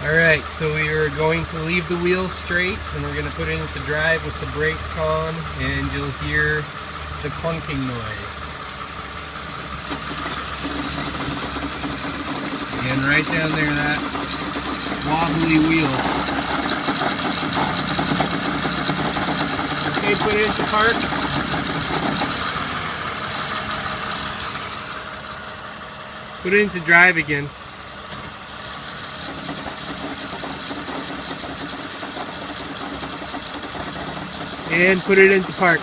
Alright, so we are going to leave the wheels straight and we're going to put it into drive with the brake on, and you'll hear the clunking noise. And right down there, that wobbly wheel. Okay, put it into park. Put it into drive again. And put it into park.